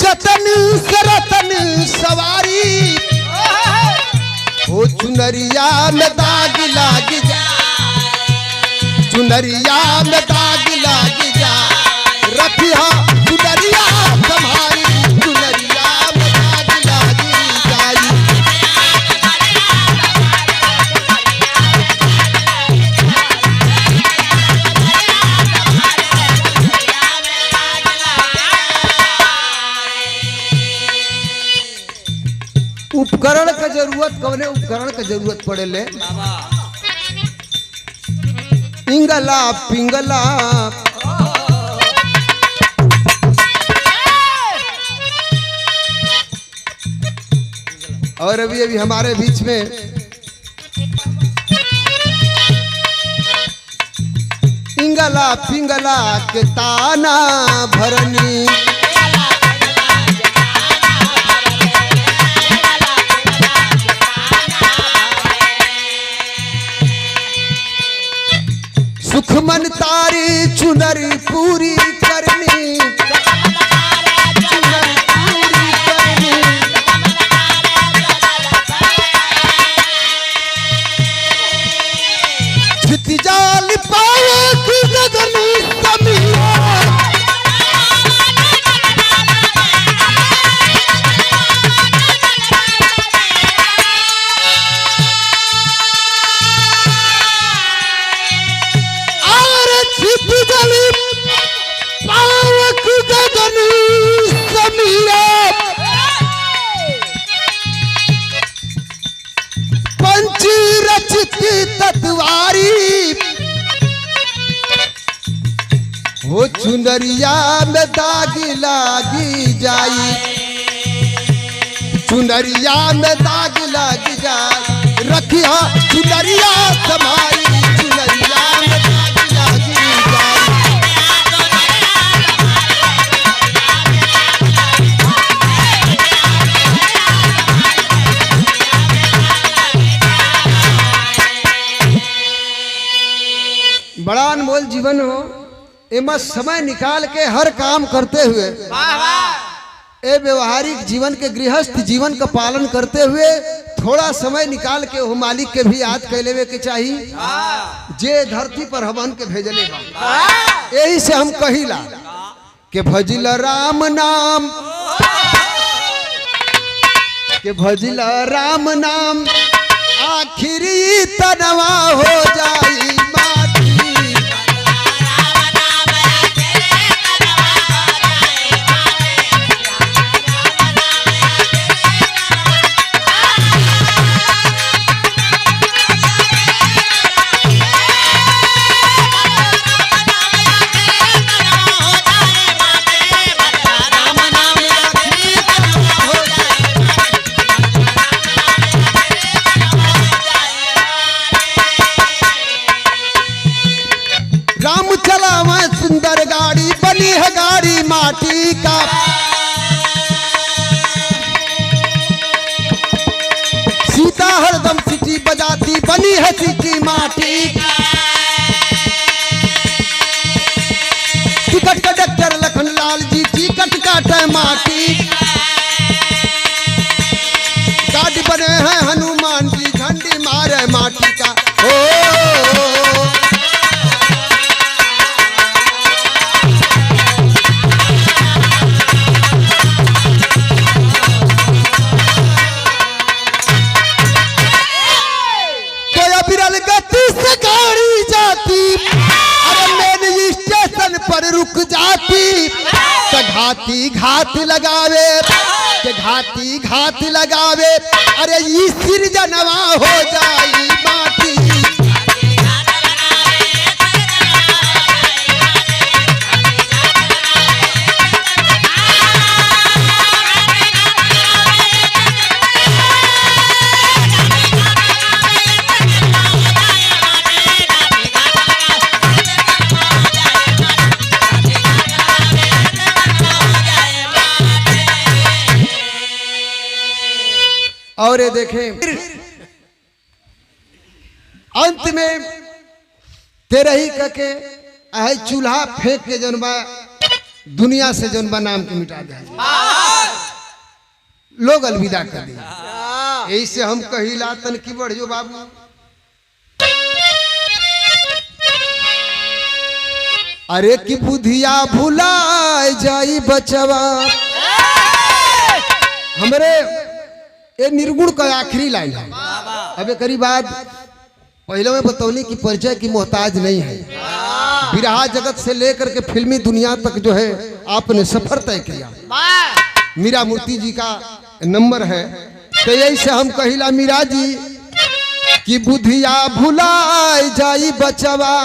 जतन सरतन सवारी हो चुनरिया में दाग लाग जा चुनरिया में दाग लाग जा रखिया चुनरिया तुम्हारी चुनरिया में दाग लाग जाई उपकरण का जरूरत कवने उपकरण का जरूरत पड़े ले इंगला पिंगला और अभी अभी हमारे बीच में इंगला पिंगला के ताना भरनी सुखमन तारी चुनरी पूरी करनी चुनरी पूरी करनी छिति जाल पावे की गगनी समिया पंची रचित तत्वारी हो चुनरिया में दाग लागी जाई चुनरिया में दाग लाग जाई रखिया चुनरिया तुम्हारी चुनरिया में दाग लागी जाई बड़ा अनमोल जीवन हो एमा समय निकाल के हर काम करते हुए ए व्यवहारिक जीवन के गृहस्थ जीवन का पालन करते हुए थोड़ा समय निकाल के वो मालिक के भी याद कर लेवे के चाहिए जे धरती पर हमन के भेजले बा यही से हम कहिला के भजिल राम नाम के भजिल राम नाम आखिरी तनवा हो जाई राम चलावा सुंदर गाड़ी बनी है गाड़ी माटी का सीता हरदम सीटी बजाती बनी है सीटी माटी ticket conductor Lakhan Lal ji ticket काटे माटी गाड़ी बने हैं हनुमान जी झंडी मारे माटी का पर रुक जाती तो घात लगावे के घात लगावे अरे ये सिर जनवा हो जाई माटी और ये देखें अंत में तेरे ही कके चूल्हा फेंक के जनबा दुनिया से जौन बा नाम के मिटा दे, लोग अलविदा कर दिए। यही से हम कहिला तन की बढ़ जो बाबू, अरे की बुधिया भुलाए जाई बचवा। हमरे ये निर्गुण का आखिरी लाइन है। अब एक बात पहले में बतौनी की परिचय की मोहताज नहीं है। बिरहा जगत से लेकर के फिल्मी दुनिया तक जो है आपने सफर तय किया। मीरा मूर्ति जी का नंबर है। तो यही से हम कहिला मीरा जी कि बुधिया भुलाए जाई बचवा,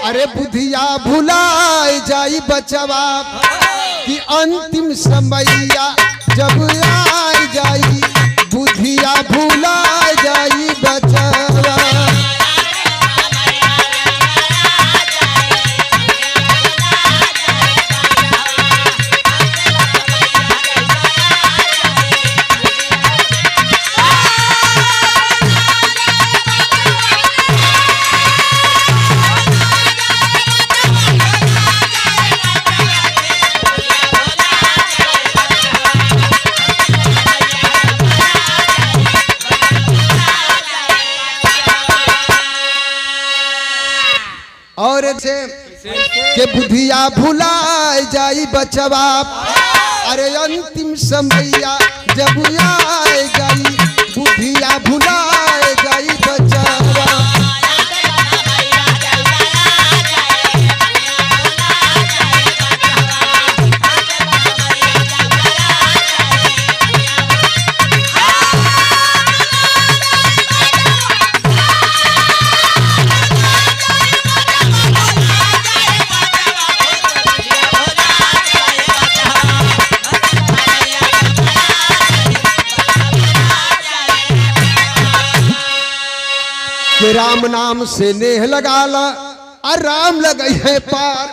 अरे बुधिया भुलाए जाई बचवा कि अंतिम समैया जब आए जाई, बुधिया भुलाए जाई बचवा। और के बुधिया भुलाए जाई बचवा, अरे अंतिम समैया जब आए जाई, बुधिया भुलाए जाई बचवा। राम नाम से नेह लगाला और राम लगई है पार,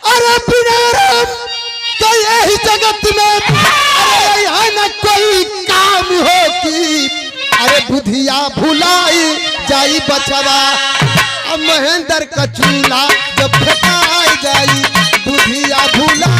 अरे बिना राम तो यही जगत में अरे यहाँ न कोई काम हो की, अरे बुधिया भुलाई जाई बचवा। अब महेंद्र का चूल्हा जब फेंकाई जाई, बुधिया भुला